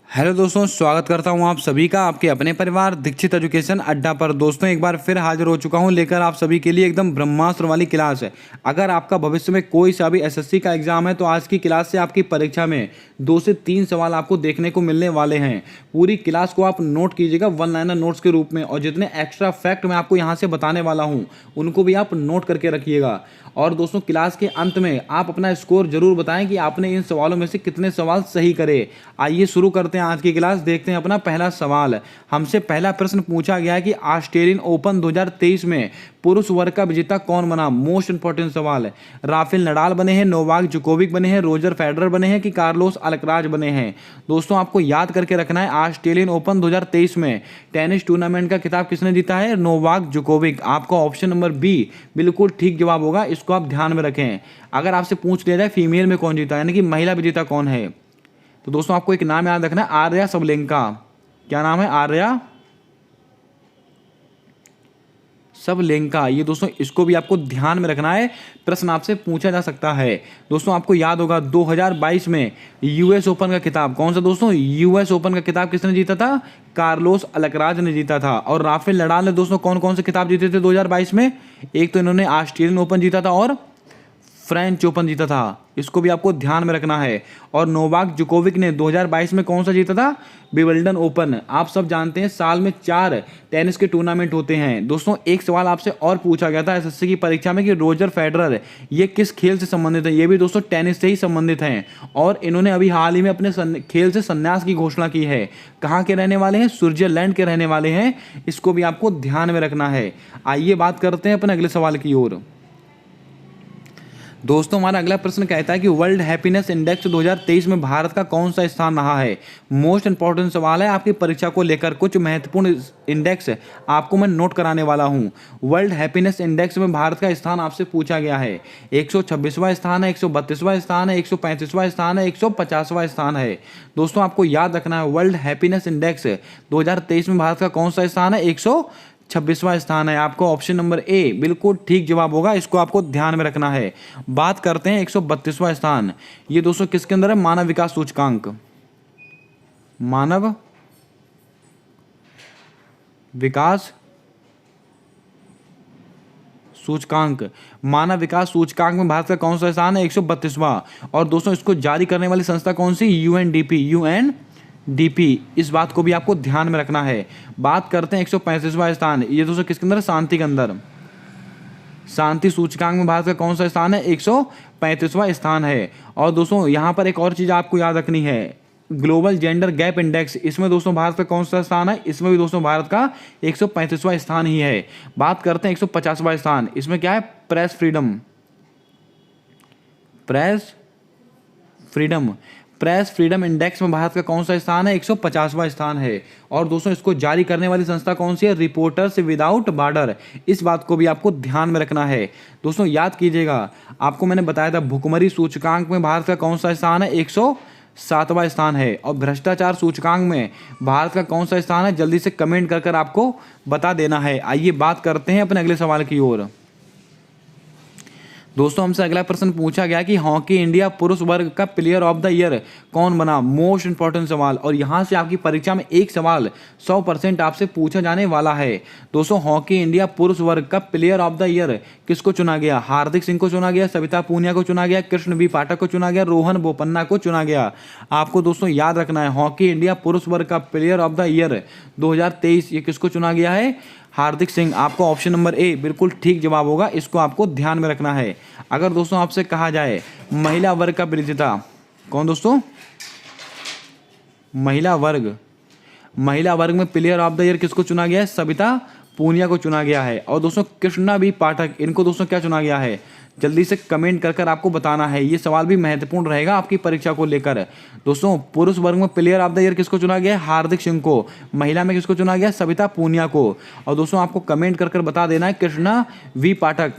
Hello दोस्तों, स्वागत करता हूं आप सभी का आपके अपने परिवार दीक्षित एजुकेशन अड्डा पर। दोस्तों एक बार फिर हाजिर हो चुका हूं लेकर आप सभी के लिए एकदम ब्रह्मास्त्र वाली क्लास है। अगर आपका भविष्य में कोई सा भी एसएससी का एग्जाम है तो आज की क्लास से आपकी परीक्षा में 2 से 3 सवाल आपको देखने को मिलने वाले हैं। पूरी क्लास को आप नोट कीजिएगा वन लाइनर नोट्स के रूप में, और जितने एक्स्ट्रा फैक्ट मैं आपको यहाँ से बताने वाला हूँ उनको भी आप नोट करके रखिएगा। और दोस्तों क्लास के अंत में आप अपना स्कोर जरूर बताएं कि आपने इन सवालों में से कितने सवाल सही करे। आइए शुरू करते हैं आज की क्लास। देखते हैं अपना पहला सवाल। हमसे पहला प्रश्न पूछा गया है कि ऑस्ट्रेलियन ओपन 2023 में पुरुष वर्ग का विजेता कौन बना। मोस्ट इंपॉर्टेंट सवाल है। राफेल नडाल बने हैं, नोवाक जोकोविक बने हैं, रोजर फेडरर बने हैं कि कार्लोस अल्कराज बने हैं। दोस्तों आपको याद करके रखना है, ऑस्ट्रेलियन ओपन 2023 में टेनिस टूर्नामेंट का खिताब किसने जीता है? Novak Djokovic. आपका ऑप्शन नंबर बी बिल्कुल ठीक जवाब होगा, इसको आप ध्यान में रखें। अगर आपसे पूछ लिया जाए फीमेल में कौन जीता, यानी कि महिला विजेता कौन है, तो दोस्तों आपको एक नाम याद रखना है, आर्या सबलेंका। क्या नाम है? आर्या सबलेंका। ये दोस्तों इसको भी आपको ध्यान में रखना है, प्रश्न आपसे पूछा जा सकता है। दोस्तों आपको याद होगा 2022 में यूएस ओपन का खिताब कौन सा? दोस्तों यूएस ओपन का खिताब किसने जीता था? कार्लोस अल्कराज ने जीता था। और राफेल नडाल ने दोस्तों कौन कौन से खिताब जीते थे 2022 में? एक तो इन्होंने ऑस्ट्रेलियन ओपन जीता था और फ्रेंच ओपन जीता था, इसको भी आपको ध्यान में रखना है। और नोवाक जोकोविक ने 2022 में कौन सा जीता था? Wimbledon open. आप सब जानते हैं साल में 4 टेनिस के टूर्नामेंट होते हैं। दोस्तों एक सवाल आपसे और पूछा गया था एसएससी की परीक्षा में कि रोजर फेडरर ये किस खेल से संबंधित है। ये भी दोस्तों टेनिस से ही संबंधित हैं, और इन्होंने अभी हाल ही में अपने खेल से संन्यास की घोषणा की है। कहाँ के रहने वाले हैं? स्विट्जरलैंड के रहने वाले हैं, इसको भी आपको ध्यान में रखना है। आइए बात करते हैं अपने अगले सवाल की ओर। दोस्तों हमारा अगला प्रश्न कहता है कि वर्ल्ड हैप्पीनेस इंडेक्स 2023 में भारत का कौन सा स्थान रहा है। मोस्ट इंपॉर्टेंट सवाल है आपकी परीक्षा को लेकर। कुछ महत्वपूर्ण इंडेक्स आपको मैं नोट कराने वाला हूं। वर्ल्ड हैप्पीनेस इंडेक्स में भारत का स्थान आपसे पूछा गया है। 126वां स्थान है, 132वां स्थान है, 135वां स्थान है, 150वां स्थान है। दोस्तों आपको याद रखना है वर्ल्ड हैप्पीनेस इंडेक्स 2023 में भारत का कौन सा स्थान है? 126वां स्थान है। आपको ऑप्शन नंबर ए बिल्कुल ठीक जवाब होगा, इसको आपको ध्यान में रखना है। बात करते हैं 132वां स्थान। ये दोस्तों किसके अंदर है? मानव विकास सूचकांक। मानव विकास सूचकांक। मानव विकास सूचकांक में भारत का कौन सा स्थान है? 132वां। और दोस्तों इसको जारी करने वाली संस्था कौन सी? यूएनडीपी। इस बात को भी आपको ध्यान में रखना है। बात करते हैं 135वां स्थान। ये दोस्तों किसके अंदर? शांति के अंदर। शांति सूचकांक में भारत का कौन सा स्थान है? 135वां स्थान है। और दोस्तों यहाँ पर एक और चीज आपको याद रखनी है, ग्लोबल जेंडर गैप इंडेक्स, इसमें दोस्तों भारत का कौन सा स्थान है? इसमें भी दोस्तों भारत का 135वां स्थान ही है। बात करते हैं 150वां स्थान। इसमें क्या है? प्रेस फ्रीडम इंडेक्स में भारत का कौन सा स्थान है? 150वां स्थान है। और दोस्तों इसको जारी करने वाली संस्था कौन सी है? Reporters without border. इस बात को भी आपको ध्यान में रखना है। दोस्तों याद कीजिएगा, आपको मैंने बताया था भुखमरी सूचकांक में भारत का कौन सा स्थान है? 107वां स्थान है। और भ्रष्टाचार सूचकांक में भारत का कौन सा स्थान है? जल्दी से कमेंट कर आपको बता देना है। आइए बात करते हैं अपने अगले सवाल की ओर। दोस्तों हमसे अगला प्रश्न पूछा गया कि हॉकी इंडिया पुरुष वर्ग का प्लेयर ऑफ द ईयर कौन बना। मोस्ट इंपॉर्टेंट सवाल, और यहां से आपकी परीक्षा में एक सवाल 100% आपसे पूछा जाने वाला है। दोस्तों हॉकी इंडिया पुरुष वर्ग का प्लेयर ऑफ द ईयर किसको चुना गया? हार्दिक सिंह को चुना गया, सविता पूनिया को चुना गया, कृष्ण बी पाठक को चुना गया, रोहन बोपन्ना को चुना गया। आपको दोस्तों याद रखना है हॉकी इंडिया पुरुष वर्ग का प्लेयर ऑफ द ईयर 2023 ये किसको चुना गया है? हार्दिक सिंह। आपको ऑप्शन नंबर ए बिल्कुल ठीक जवाब होगा, इसको आपको ध्यान में रखना है। अगर दोस्तों आपसे कहा जाए महिला वर्ग का विजेता कौन? दोस्तों महिला वर्ग में प्लेयर ऑफ द ईयर किसको चुना गया है? सविता पूनिया को चुना गया है। और दोस्तों कृष्णा बी पाठक, इनको दोस्तों क्या चुना गया है? जल्दी से कमेंट कर आपको बताना है। ये सवाल भी महत्वपूर्ण रहेगा आपकी परीक्षा को लेकर। दोस्तों पुरुष वर्ग में प्लेयर ऑफ द ईयर किसको चुना गया है? हार्दिक सिंह को। महिला में किसको चुना गया? सविता पूनिया को। और दोस्तों आपको कमेंट कर बता देना है कृष्णा वी पाठक।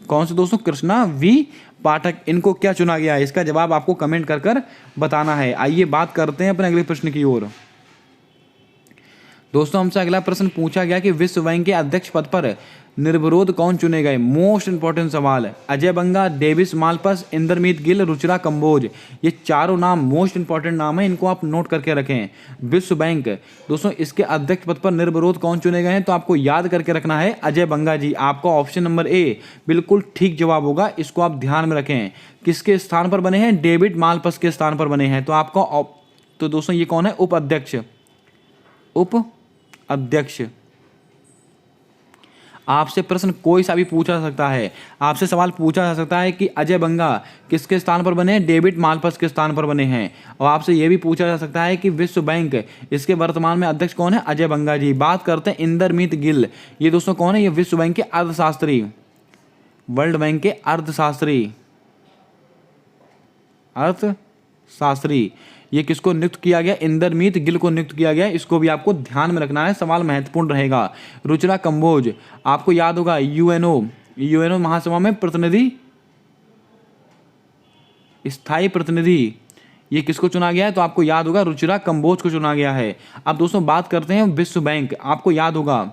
कौन से दोस्तों? कृष्णा वी पाठक, इनको क्या चुना गया है? इसका जवाब आपको कमेंट कर बताना है। आइए बात करते हैं अपने अगले प्रश्न की ओर। दोस्तों हमसे अगला प्रश्न पूछा गया कि विश्व बैंक के अध्यक्ष पद पर निर्विरोध कौन चुने गए। मोस्ट इंपॉर्टेंट सवाल है। अजय बंगा, डेविस मालपस, इंदरमीत गिल, रुचिरा कंबोज, ये चारों नाम मोस्ट इंपॉर्टेंट नाम है, इनको आप नोट करके रखें। विश्व बैंक दोस्तों इसके अध्यक्ष पद पर निर्विरोध कौन चुने गए हैं, तो आपको याद करके रखना है अजय बंगा जी। आपका ऑप्शन नंबर ए बिल्कुल ठीक जवाब होगा, इसको आप ध्यान में रखें। किसके स्थान पर बने हैं, डेविड मालपस के स्थान पर बने हैं। तो आपका तो दोस्तों ये कौन है, उप अध्यक्ष। आपसे प्रश्न कोई सा भी पूछा जा सकता है। आपसे सवाल पूछा जा सकता है कि अजय बंगा किसके स्थान पर बने हैं, डेविड मालपस के स्थान पर बने हैं। और आपसे यह भी पूछा जा सकता है कि विश्व बैंक इसके वर्तमान में अध्यक्ष कौन है, अजय बंगा जी। बात करते हैं इंदरमीत गिल, ये दोस्तों कौन है, ये विश्व बैंक के अर्थशास्त्री, वर्ल्ड बैंक के अर्थशास्त्री। ये किसको नियुक्त किया गया, इंदरमीत गिल को नियुक्त किया गया। इसको भी आपको ध्यान में रखना है, सवाल महत्वपूर्ण रहेगा। रुचिरा कंबोज, आपको याद होगा यूएनओ महासभा में स्थायी प्रतिनिधि, ये किसको चुना गया है, तो आपको याद होगा रुचिरा कंबोज को चुना गया है। अब दोस्तों बात करते हैं विश्व बैंक, आपको याद होगा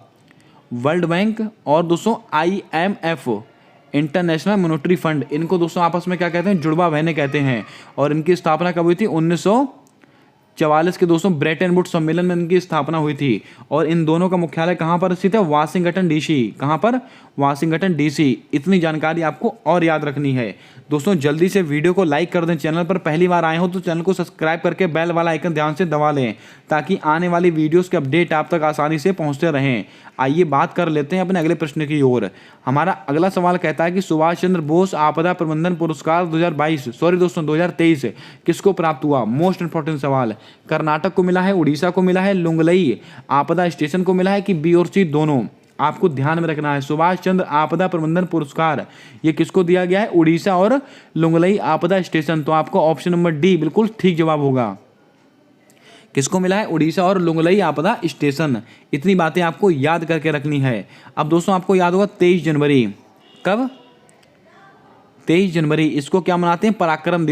वर्ल्ड बैंक और दोस्तों IMF, इंटरनेशनल मॉनेटरी फंड, इनको दोस्तों आपस में क्या कहते हैं, जुड़वा बहने कहते हैं। और इनकी स्थापना कब हुई थी, 1944 के दोस्तों ब्रेटन वुड्स सम्मेलन में इनकी स्थापना हुई थी। और इन दोनों का मुख्यालय कहाँ पर स्थित है, वाशिंगटन DC। कहाँ पर, वाशिंगटन DC। इतनी जानकारी आपको और याद रखनी है। दोस्तों जल्दी से वीडियो को लाइक कर दें, चैनल पर पहली बार आए हो तो चैनल को सब्सक्राइब करके बेल वाला आइकन ध्यान से दबा लें, ताकि आने वाली वीडियोस के अपडेट आप तक आसानी से पहुंचते रहें। आइए बात कर लेते हैं अपने अगले प्रश्न की ओर। हमारा अगला सवाल कहता है कि सुभाष चंद्र बोस आपदा प्रबंधन पुरस्कार 2023 किसको प्राप्त हुआ। मोस्ट इंपॉर्टेंट सवाल। कर्नाटक को मिला है, उड़ीसा को मिला है, लुंगलई आपदा स्टेशन को मिला है कि बी और सी दोनों, आपको ध्यान में रखना है। सुभाष चंद्र आपदा प्रबंधन पुरस्कार ये किसको दिया गया है, उड़ीसा और लुंगलई आपदा स्टेशन। तो आपको ऑप्शन नंबर डी बिल्कुल ठीक जवाब होगा। किसको मिला है, उड़ीसा और लुंगलई आपदा स्टेशन। इतनी बातें आपको याद करके रखनी है। अब दोस्तों आपको याद होगा 23 जनवरी, कब, 23 जनवरी, इसको क्या मनाते हैं, पराक्रम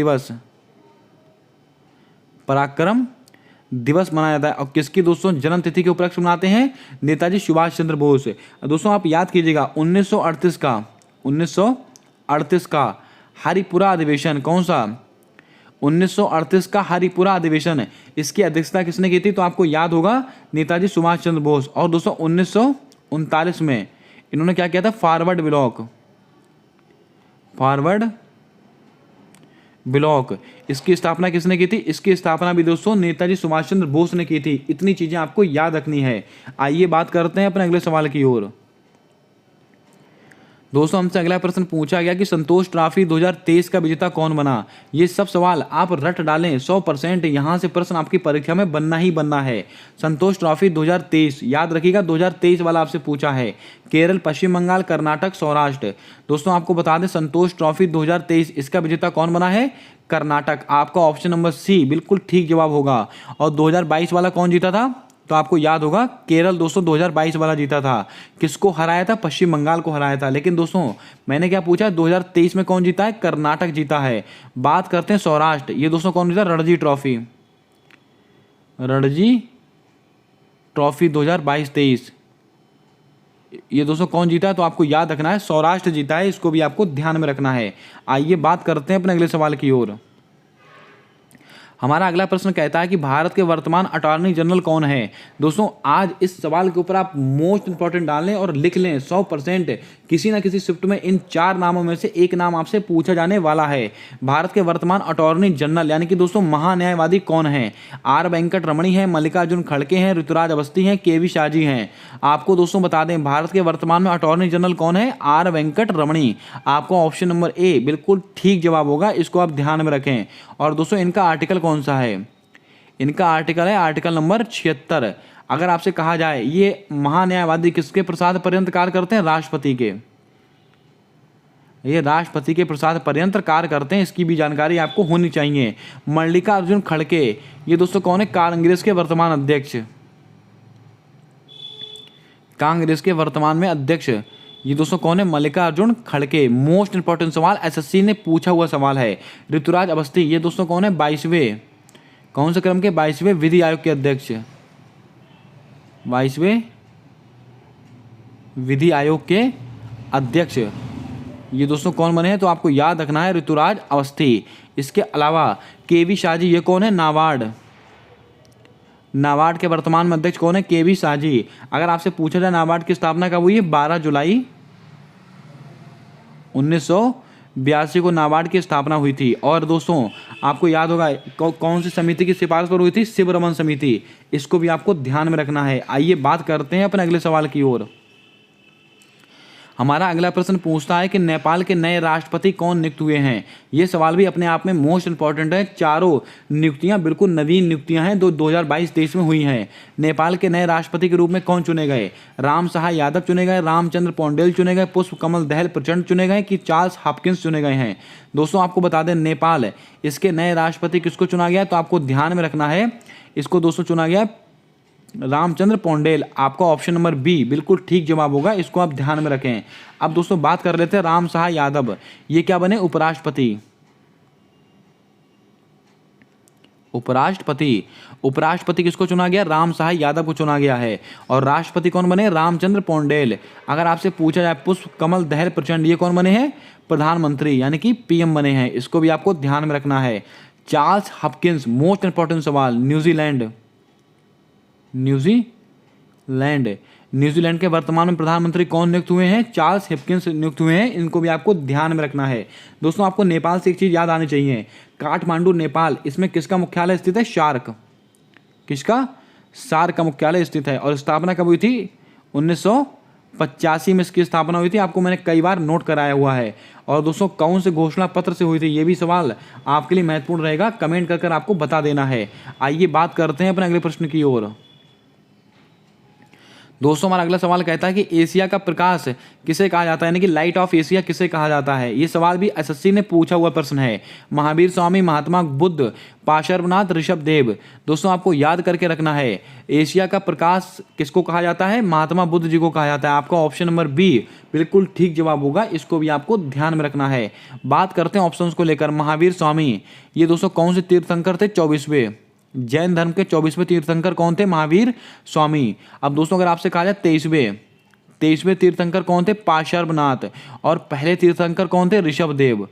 दिवस मनाया जाता है। और किसकी दोस्तों जन्म तिथि के उपलक्ष्य मनाते हैं, नेताजी सुभाष चंद्र बोस। दोस्तों आप याद कीजिएगा 1938 का हरिपुरा अधिवेशन, कौन सा, 1938 का हरिपुरा अधिवेशन, इसकी अध्यक्षता किसने की थी, तो आपको याद होगा नेताजी सुभाष चंद्र बोस। और दोस्तों 1939 में इन्होंने क्या किया था, फॉरवर्ड ब्लॉक, इसकी स्थापना किसने की थी, इसकी स्थापना भी दोस्तों नेताजी सुभाष चंद्र बोस ने की थी। इतनी चीजें आपको याद रखनी है। आइए बात करते हैं अपने अगले सवाल की ओर। दोस्तों हमसे अगला प्रश्न पूछा गया कि संतोष ट्रॉफी 2023 का विजेता कौन बना। ये सब सवाल आप रट डालें, 100% यहाँ से प्रश्न आपकी परीक्षा में बनना ही बनना है। संतोष ट्रॉफी 2023 याद रखिएगा, 2023 वाला आपसे पूछा है। केरल, पश्चिम बंगाल, कर्नाटक, सौराष्ट्र। दोस्तों आपको बता दें संतोष ट्रॉफी 2023 इसका विजेता कौन बना है, कर्नाटक। आपका ऑप्शन नंबर सी बिल्कुल ठीक जवाब होगा। और 2022 वाला कौन जीता था, तो आपको याद होगा केरल दोस्तों 2022 वाला जीता था। किसको हराया था, पश्चिम बंगाल को हराया था। लेकिन दोस्तों मैंने क्या पूछा, 2023 में कौन जीता है, कर्नाटक जीता है। बात करते हैं सौराष्ट्र, ये दोस्तों कौन जीता, रणजी ट्रॉफी 2022-23, ये दोस्तों कौन जीता है, तो आपको याद रखना है सौराष्ट्र जीता है। इसको भी आपको ध्यान में रखना है। आइए बात करते हैं अपने अगले सवाल की ओर। हमारा अगला प्रश्न कहता है कि भारत के वर्तमान अटॉर्नी जनरल कौन है। दोस्तों आज इस सवाल के ऊपर आप मोस्ट इंपॉर्टेंट डाल लें और लिख लें, 100% किसी ना किसी शिफ्ट में इन 4 नामों में से एक नाम आपसे पूछा जाने वाला है। भारत के वर्तमान अटॉर्नी जनरल यानी कि दोस्तों महान्यायवादी कौन है। आर वेंकट रमणी है, मल्लिकार्जुन खड़गे हैं, ऋतुराज अवस्थी हैं, केवी शाहजी हैं। आपको दोस्तों बता दें भारत के वर्तमान में अटॉर्नी जनरल कौन है, आर वेंकट रमणी। आपको ऑप्शन नंबर ए बिल्कुल ठीक जवाब होगा, इसको आप ध्यान में रखें। और दोस्तों इनका आर्टिकल कौन सा है, इनका आर्टिकल है आर्टिकल नंबर 76। अगर आपसे कहा जाए ये महान्यायवादी किसके प्रसाद पर्यंत कार्य करते हैं, राष्ट्रपति के, ये राष्ट्रपति के प्रसाद पर्यंत कार्य करते हैं, इसकी भी जानकारी आपको होनी चाहिए। मल्लिकार्जुन खड़गे ये दोस्तों कौन है, कांग्रेस के वर्तमान अध्यक्ष, कांग्रेस के वर्तमान में अध्यक्ष ये दोस्तों कौन है, मल्लिकार्जुन खड़गे। मोस्ट इंपॉर्टेंट सवाल, एसएससी ने पूछा हुआ सवाल है। ऋतुराज अवस्थी ये दोस्तों कौन है, 22वें, कौन से क्रम के, 22वें विधि आयोग के अध्यक्ष, 22वें विधि आयोग के अध्यक्ष ये दोस्तों कौन बने हैं, तो आपको याद रखना है ऋतुराज अवस्थी। इसके अलावा केवी शाहजी, ये कौन है, नाबार्ड के वर्तमान में अध्यक्ष कौन है, केवी शाहजी। अगर आपसे पूछा जाए नाबार्ड की स्थापना कब हुई है, 12 जुलाई 1982 को नाबार्ड की स्थापना हुई थी। और दोस्तों आपको याद होगा कौन सी समिति की सिफारिश पर हुई थी, शिवरमन समिति। इसको भी आपको ध्यान में रखना है। आइए बात करते हैं अपने अगले सवाल की ओर। हमारा अगला प्रश्न पूछता है कि नेपाल के नए राष्ट्रपति कौन नियुक्त हुए हैं। ये सवाल भी अपने आप में मोस्ट इंपॉर्टेंट है। चारों नियुक्तियां बिल्कुल नवीन नियुक्तियां हैं, 2022-23 में हुई हैं। नेपाल के नए राष्ट्रपति के रूप में कौन चुने गए, राम सहाय यादव चुने गए, रामचंद्र पौंडेल चुने गए, पुष्प कमल दहल प्रचंड चुने गए कि चार्ल्स हॉपकिंस चुने गए हैं। दोस्तों आपको बता दें नेपाल इसके नए राष्ट्रपति किसको चुना गया, तो आपको ध्यान में रखना है इसको दोस्तों चुना गया रामचंद्र पौंडेल। आपका ऑप्शन नंबर बी बिल्कुल ठीक जवाब होगा, इसको आप ध्यान में रखें। अब दोस्तों बात कर लेते हैं राम सहाय यादव, ये क्या बने, उपराष्ट्रपति। उपराष्ट्रपति किसको चुना गया, राम सहाय यादव को चुना गया है। और राष्ट्रपति कौन बने, रामचंद्र पौंडेल। अगर आपसे पूछा जाए पुष्प कमल दहल प्रचंड, ये कौन बने हैं, प्रधानमंत्री यानी कि पीएम बने हैं। इसको भी आपको ध्यान में रखना है। चार्ल्स हॉपकिंस, मोस्ट इंपॉर्टेंट सवाल, न्यूजीलैंड के वर्तमान में प्रधानमंत्री कौन नियुक्त हुए हैं, चार्ल्स हॉपकिंस नियुक्त हुए हैं। इनको भी आपको ध्यान में रखना है। दोस्तों आपको नेपाल से एक चीज याद आनी चाहिए, काठमांडू नेपाल, इसमें किसका मुख्यालय स्थित है, सार्क का मुख्यालय स्थित है। और स्थापना कब हुई थी, 1985 में इसकी स्थापना हुई थी। आपको मैंने कई बार नोट कराया हुआ है। और दोस्तों कौन से घोषणा पत्र से हुई थी, ये भी सवाल आपके लिए महत्वपूर्ण रहेगा, कमेंट कर आपको बता देना है। आइए बात करते हैं अपने अगले प्रश्न की ओर। दोस्तों हमारा अगला सवाल कहता है कि एशिया का प्रकाश किसे कहा जाता है, यानी कि लाइट ऑफ एशिया किसे कहा जाता है। ये सवाल भी एसएससी ने पूछा हुआ प्रश्न है। महावीर स्वामी, महात्मा बुद्ध, पार्श्वनाथ, ऋषभदेव। दोस्तों आपको याद करके रखना है एशिया का प्रकाश किसको कहा जाता है, महात्मा बुद्ध जी को कहा जाता है। आपका ऑप्शन नंबर बी बिल्कुल ठीक जवाब होगा, इसको भी आपको ध्यान में रखना है। बात करते हैं ऑप्शंस को लेकर। महावीर स्वामी ये दोस्तों कौन से तीर्थंकर थे, 24वें जैन धर्म के 24वें तीर्थंकर कौन थे, महावीर स्वामी। अब दोस्तों अगर आपसे कहा जाए 23वें तीर्थंकर कौन थे, पार्श्वनाथ। और पहले तीर्थंकर कौन थे, ऋषभदेव।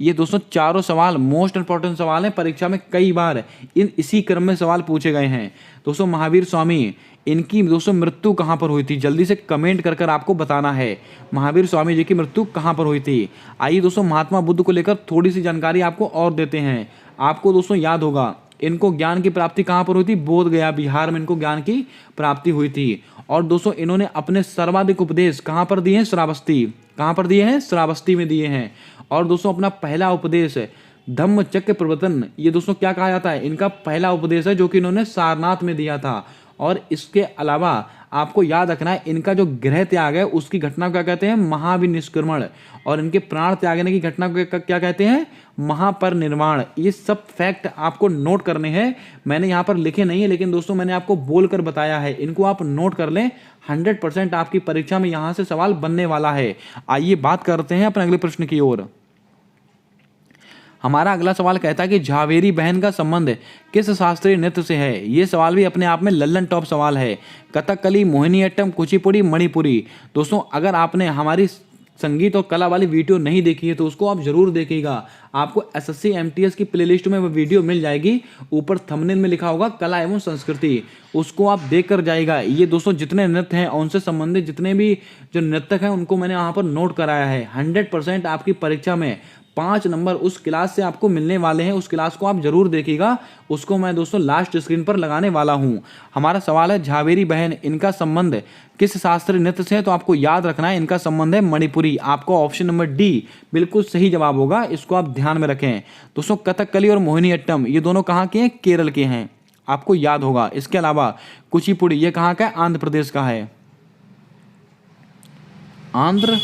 ये दोस्तों चारों सवाल मोस्ट इंपॉर्टेंट सवाल हैं, परीक्षा में कई बार इसी क्रम में सवाल पूछे गए हैं। दोस्तों महावीर स्वामी, इनकी दोस्तों मृत्यु कहाँ पर हुई थी, जल्दी से कमेंट कर आपको बताना है महावीर स्वामी जी की मृत्यु कहाँ पर हुई थी। आइए दोस्तों महात्मा बुद्ध को लेकर थोड़ी सी जानकारी आपको और देते हैं। आपको दोस्तों याद होगा इनको ज्ञान की प्राप्ति कहाँ पर हुई थी, बोध गया बिहार में इनको ज्ञान की प्राप्ति हुई थी। और दोस्तों इन्होंने अपने सर्वाधिक उपदेश कहाँ पर दिए हैं, श्रावस्ती। कहाँ पर दिए हैं, श्रावस्ती में दिए हैं। और दोस्तों अपना पहला उपदेश धम्मचक्र प्रवर्तन, ये दोस्तों क्या कहा जाता है, इनका पहला उपदेश है जो कि इन्होंने सारनाथ में दिया था। और इसके अलावा आपको याद रखना है इनका जो गृह त्याग है उसकी घटना को क्या कहते हैं, महाविनिष्क्रमण। और इनके प्राण त्यागने की घटना को क्या कहते हैं, महापरिनिर्वाण। ये सब फैक्ट आपको नोट करने हैं। मैंने यहाँ पर लिखे नहीं है, लेकिन दोस्तों मैंने आपको बोलकर बताया है, इनको आप नोट कर लें। 100% आपकी परीक्षा में यहाँ से सवाल बनने वाला है। आइए बात करते हैं अपने अगले प्रश्न की ओर। हमारा अगला सवाल कहता है कि झावेरी बहन का संबंध किस शास्त्रीय नृत्य से है। ये सवाल भी अपने आप में लल्लन टॉप सवाल है। कथकली, मोहिनीअट्टम, कुचिपुड़ी, मणिपुरी। दोस्तों अगर आपने हमारी संगीत और कला वाली वीडियो नहीं देखी है तो उसको आप जरूर देखिएगा। आपको एसएससी एमटीएस की प्लेलिस्ट में वो वीडियो मिल जाएगी, ऊपर थंबनेल में लिखा होगा कला एवं संस्कृति, उसको आप देख कर जाएगा। ये दोस्तों जितने नृत्य हैं उनसे संबंधित जितने भी जो नृतक हैं उनको मैंने वहाँ पर नोट कराया है। 100% आपकी परीक्षा में 5 नंबर उस क्लास से आपको मिलने वाले हैं। उस क्लास को आप जरूर देखिएगा, उसको मैं दोस्तों लास्ट स्क्रीन पर लगाने वाला हूं। हमारा सवाल है झावेरी बहन, इनका संबंध किस शास्त्रीय नृत्य से है, तो आपको याद रखना है इनका संबंध है मणिपुरी। आपका ऑप्शन नंबर डी बिल्कुल सही जवाब होगा, इसको आप ध्यान में रखें। दोस्तों कथकली और मोहिनीअट्टम ये दोनों कहाँ के हैं, केरल के हैं, आपको याद होगा। इसके अलावा कुचिपुड़ी ये कहाँ का है, आंध्र प्रदेश का है, आंध्र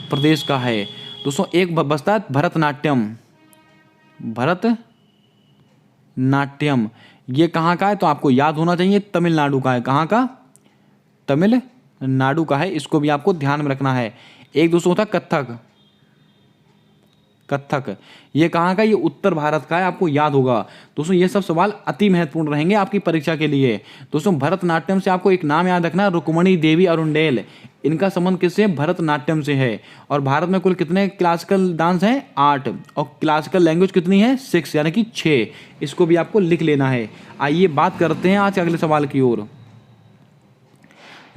प्रदेश का है। दोस्तों एक बचता है भरतनाट्यम, भरतनाट्यम ये कहाँ का है, तो आपको याद होना चाहिए तमिलनाडु का है। कहाँ का, तमिलनाडु का है, इसको भी आपको ध्यान में रखना है। एक दोस्तों होता है कथक, कथक, ये कहाँ का, ये उत्तर भारत का है, आपको याद होगा। दोस्तों ये सब सवाल अति महत्वपूर्ण रहेंगे आपकी परीक्षा के लिए। दोस्तों भरतनाट्यम से आपको एक नाम याद रखना, रुक्मणी देवी अरुंडेल, इनका संबंध किससे, भरतनाट्यम से है। और भारत में कुल कितने क्लासिकल डांस हैं, 8, और क्लासिकल लैंग्वेज कितनी है, 6 यानी कि 6। इसको भी आपको लिख लेना है। आइए बात करते हैं आज अगले सवाल की ओर।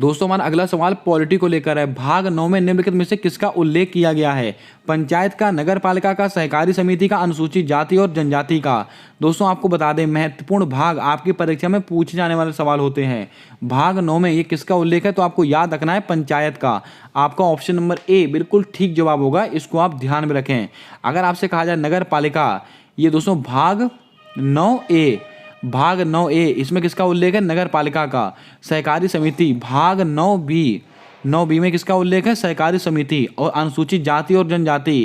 दोस्तों हमारा अगला सवाल पॉलिटी को लेकर है। भाग 9 में निम्नलिखित में से किसका उल्लेख किया गया है, पंचायत का, नगर पालिका का, सहकारी समिति का, अनुसूचित जाति और जनजाति का। दोस्तों आपको बता दें महत्वपूर्ण भाग आपकी परीक्षा में पूछे जाने वाले सवाल होते हैं। भाग 9 में ये किसका उल्लेख है, तो आपको याद रखना है पंचायत का। आपका ऑप्शन नंबर ए बिल्कुल ठीक जवाब होगा, इसको आप ध्यान में रखें। अगर आपसे कहा जाए नगर पालिका, ये दोस्तों भाग 9A, भाग 9A इसमें किसका उल्लेख है, नगर पालिका का। सहकारी समिति भाग 9B में किसका उल्लेख है, सहकारी समिति। और अनुसूचित जाति और जनजाति,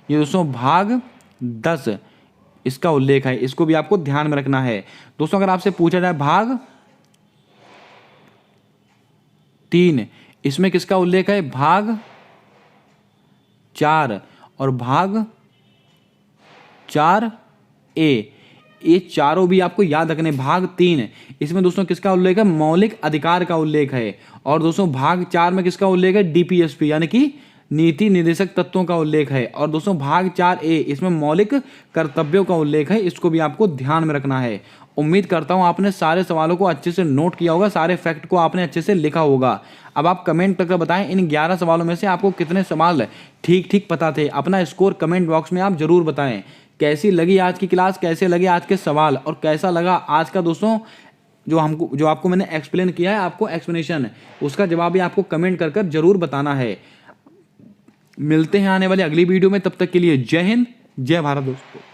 ये दोस्तों भाग 10 इसका उल्लेख है, इसको भी आपको ध्यान में रखना है। दोस्तों अगर आपसे पूछा जाए भाग 3, इसमें किसका उल्लेख है, भाग 4 और भाग 4A, ये चारों भी आपको याद रखने। भाग 3 इसमें दोस्तों किसका उल्लेख है, मौलिक अधिकार का उल्लेख है। और दोस्तों भाग 4 में किसका उल्लेख है, डीपीएसपी यानी कि नीति निर्देशक तत्वों का उल्लेख है। और दोस्तों भाग 4A इसमें मौलिक कर्तव्यों का उल्लेख है, इसको भी आपको ध्यान में रखना है। उम्मीद करता हूं आपने सारे सवालों को अच्छे से नोट किया होगा, सारे फैक्ट को आपने अच्छे से लिखा होगा। अब आप कमेंट करके बताएं इन 11 सवालों में से आपको कितने सवाल ठीक पता थे। अपना स्कोर कमेंट बॉक्स में आप जरूर बताएं। कैसी लगी आज की क्लास, कैसे लगे आज के सवाल, और कैसा लगा आज का दोस्तों जो आपको मैंने एक्सप्लेन किया है, आपको एक्सप्लेनेशन, उसका जवाब भी आपको कमेंट कर जरूर बताना है। मिलते हैं आने वाली अगली वीडियो में, तब तक के लिए जय हिंद, जय भारत दोस्तों।